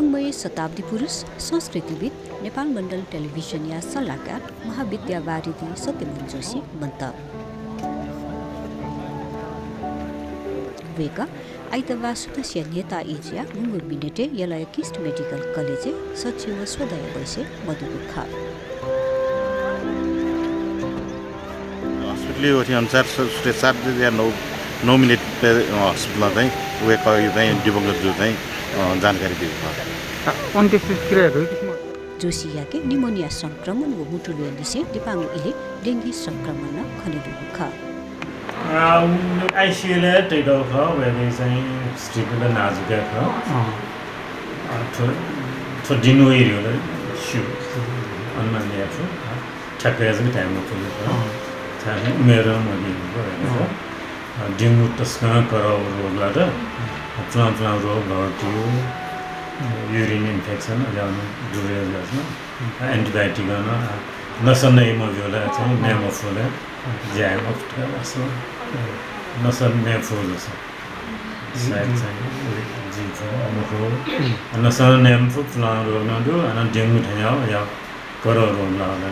वाङ्मय शताब्दी पुरुष संस्कृतिविद नेपाल मण्डल टेलिभिजन या सल्लाहकार महाविद्यावारिधि सत्यमन जोशी मन्त वेका आइतबार सदस्य नेता इजिया मुंगुर बिनेटे यलय किस्ट मेडिकल कलेज सचिव स्वदय बैसे मधुबुख हस्पिटल वठी अनुसार 7 या 9 मिनट हस्पिटल चाहिँ उयो चाहिँ दिवंगत जो चाहिँ जानकारी दिएको अन्त्येष्टिक्रियाहरू जोशियाके निमोनिया संक्रमण व मुटुले से दिपाङ इले डेंगी संक्रमण खनेदुख आइसिएले टेडो ख वेबे चाहिँ स्ट्रिपले नाजुक ख थो दिनु एरियोले सु अन्मान्य छु ठ्याक्कै चाहिँ टाइममा पुगेको छ मेरो मनि भयो डेंगु तस्का कराउ रोगबाट प्लान रोग भयो युरिन इन्फेक्सन अझ डुरेजमा एन्टिबायोटिक नसन इमोभियोला चाहिँ नेमोफोला ज्याम अफ्टरसो नसन नेमोफोला सायद चाहिँ जिफो अमुको नसन नेमफो प्लान रोग नदो अनि डेंगु थ्या या करो रोग लाला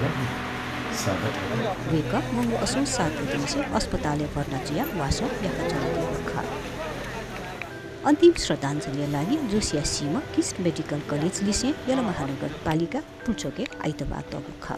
वेक मंगु असो 7 दिन से अस्पताल भर्ना जिया वासो याका चलाके रखा अन्तिम श्रद्धाञ्जली लागि जोसिया सीमा किस्ट मेडिकल कलेज लिसे यला महानगरपालिका पुचोके आइतबार तबुखा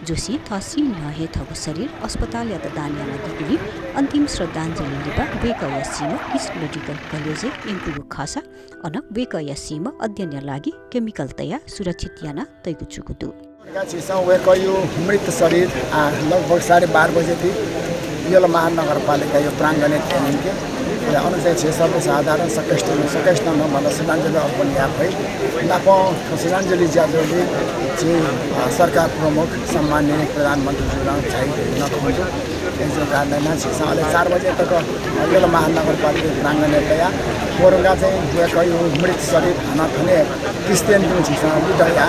जोशी थसी नहे थगो शरीर अस्पताल या दानियामा दिगुली अन्तिम श्रद्धाञ्जली लिपा बेकया सीमा किस्ट मेडिकल कलेज एम्पुगु खासा अन बेकया सीमा अध्ययन लागि केमिकल तया सुरक्षित याना तैगु चुकुदु वेकयो मृत शरीर लगभग 12:30 बजे थी यला महानगरपालिका यो प्राङ्गण के अनुसार 6 सर्वसाधारण सकेष्ट न श्रद्धाञ्जली अर्पण याद है नापो श्रद्धाञ्जली ज्याजोले सरकार प्रमुख सम्माननीय प्रधानमन्त्री चाहिँ नखोजो यसो गाड्दैन अहिले 4 बजे तक यो महानगरपालिका प्राङ्गण तया पोरगा चाहिँ वेकयो मृत शरीर खाना खने क्रिस्चियन जो छिसा बिदया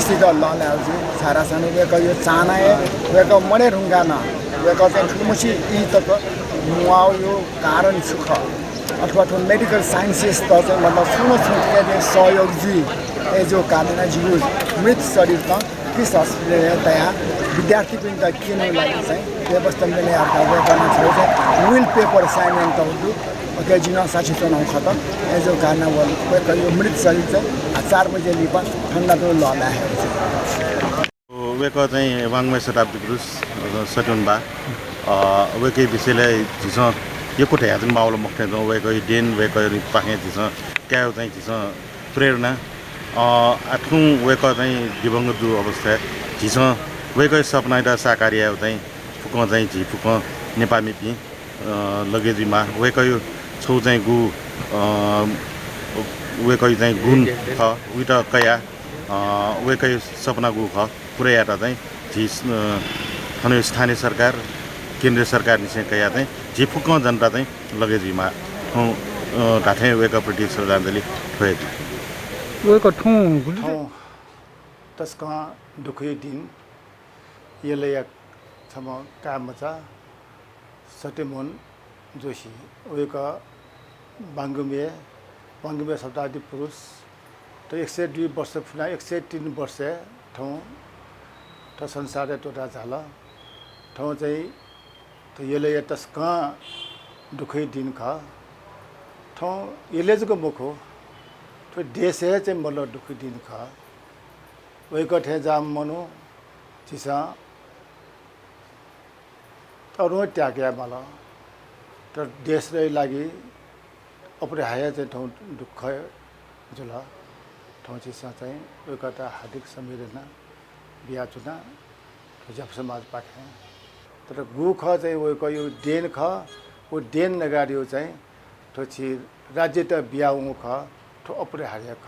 स्थित ललाउजी सारा सानो वेकयो चाना वेक मने रुंगा न वेक चाहिँ ठुमुसी ई तक मुआउ यो कारण सुख अथवा ठुलो मेडिकल साइन्सेस त चाहिँ मतलब सुनो छुट्याए सहयोग जी ए जो कामना जीव मृत शरीर त किस हस्पिटल तया विद्यार्थी पनि त किन्नु लागि चाहिँ व्यवस्था मिले आफ्नो गर्न छ विल पेपर असाइनमेन्ट त हुँदो ओके जिना साची त नौ खतम ए जो कारण यो मृत शरीर चाहिँ 4 बजे लिपा ठण्डा तो लला है वेको चाहिँ वाङ्मय शताब्दी पुरुष सटुनबा वेकै विषयलाई झिस यो कोठे हाजन माउलो मख्ने त वेको डेन वेको पाखे झिस क्या चाहिँ झिस प्रेरणा आठौँ वेको चाहिँ दिवंगत जो अवस्था झिस वेको सपना त साकारिया चाहिँ फुक चाहिँ झि फुक नेपामी पि लगेजीमा वेको छौ चाहिँ गु वेको चाहिँ गुण ख उइट कया वेको सपना गु ख पुरै आता चाहिँ झिस खने स्थानीय सरकार केन्द्रीय सरकार निसे कया चाहिँ झिफुक जनता चाहिँ लगेजीमा ढाठे वेकप्रति श्रद्धाञ्जली ठोए वेक ठौ तस्का दुखी दिन यसले एक छम कामचा सत्यमोहन जोशी वेक बाङ्गुमे शताब्दी पुरुष त 102 वर्ष फुना 103 वर्ष ठाउँ त संसार टोटा झाला ठाउँ चाहिँ त यसले तस्का दुखै दिन खा ठाउँ यसले चाहिँ मुख हो तो देश चाहिँ मतलब दुखी दिन खा वेक ठे जाम मनो चिसा तरो त्याग्या मला तर देश रे लागि अपरे हाया चाहिँ ठाउँ दुःख जुला ठाउँ चिसा चाहिँ वेक हार्दिक सम्मेलना बिहा चुना जब समाज पाखे तर गु ख चाहिँ वेको यो डेन ख वो डेन नगाडियो चाहिँ ठोछि राज्य त बियाउ ख ठो अपरे हारिया ख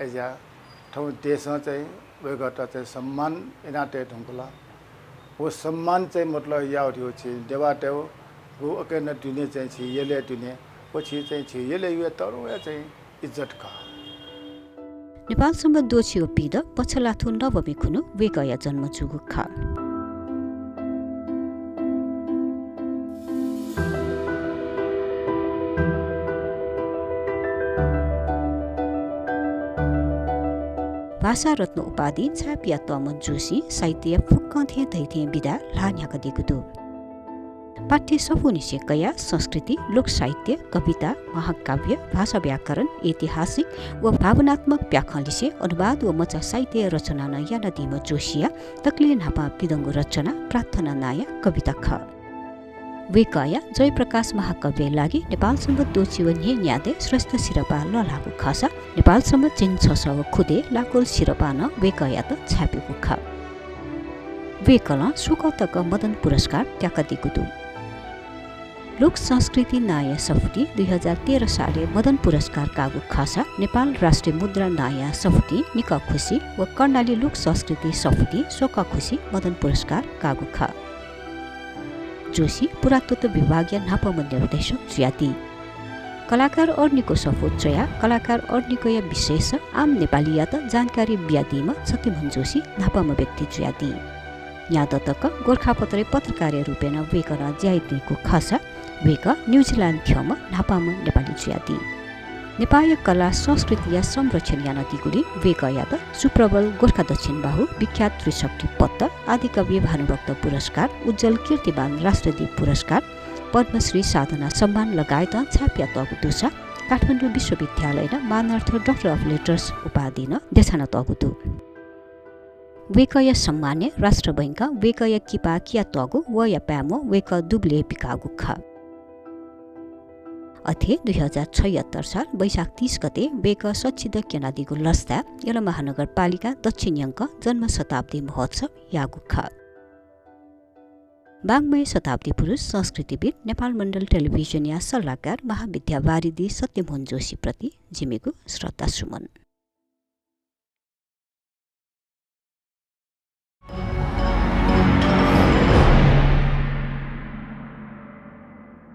एजा ठौ देश चाहिँ वेगट चाहिँ सम्मान इनाटे ढुङ्कुला वो सम्मान चाहिँ मतलब या हो छि देवाटेव गु अके न दुने चाहिँ छि येले दुने पछि चाहिँ छि येले यो तरु चाहिँ इज्जत ख नेपालसम्म दोछियो पिद पछलाथु नवमी खुनु वेकया जन्म जुगु खा भाषा रत्न उपाधि छापिया तम जोशी साहित्य फुक्कथे दैथे विदा लान्याका दिगुदु पाठ्य सफुनिसे कया संस्कृति लोक साहित्य कविता महाकाव्य भाषा व्याकरण ऐतिहासिक व भावनात्मक व्याख्यालिसे अनुवाद व मचा साहित्य रचना नया नदीमा जोशिया तक्लिन हापा पिदङ्गु रचना प्रार्थना नाया कविता ख वेकया जयप्रकाश महाकाव्य लागि नेपालसम्म दोचिवन हे न्यादे श्रेष्ठ शिरपा ललागु खसा नेपालसम्म चिन 600 खुदे लाकोल शिरपा न वेकया त छापेको ख वेकल सुकतक मदन पुरस्कार त्याका दिगुदु लोक संस्कृति नाया सफुटी 2013 साले मदन पुरस्कार कागु खासा नेपाल राष्ट्रिय मुद्रा नाया सफुटी निका खुसी व कर्णाली लोक संस्कृति सफुटी सोका खुसी मदन पुरस्कार कागु खा जोशी पुरातत्व विभागीय नापम निर्देशक ज्याति कलाकार अर्निको सफुट चया कलाकार अर्निको या विशेष आम नेपाली या त जानकारी ब्यादीमा सत्यमन जोशी नापम व्यक्ति ज्याति यादतक गोर्खापत्रे पत्रकार रूपेण वेकन ज्याइतीको खासा वेक न्युजिल्यान्ड थ्यम नापाम नेपाली ज्याति नेपाली कला संस्कृति या संरक्षण या नदीगुली वेक या त सुप्रबल गोर्खा दक्षिण बाहु विख्यात त्रिशक्ति पत्त आदिकवि भानुभक्त पुरस्कार उज्जवल कीर्तिमान राष्ट्रदीप पुरस्कार पद्मश्री साधना सम्मान लगायत छापिया तगुदुसा काठमाडौँ विश्वविद्यालय न मानार्थ डाक्टर अफ लेटर्स उपाधि न देखान तगुदु वेकय सम्मान्य राष्ट्र बैंक वेकय किपा किया तगु व या प्यामो वेक दुब्ले पिकागु ख अथे 2076 साल वैशाख 30 गते वेक सच्चिद केनादीगु लस्ता यल महानगरपालिका दक्षिण यङ्क जन्म शताब्दी महोत्सव यागु ख बागमय शताब्दी पुरुष संस्कृतिविद नेपाल मण्डल टेलिभिजन या सल्लाहकार महाविद्या वारिदी सत्यमोहन जोशी प्रति जिमेको श्रद्धा सुमन।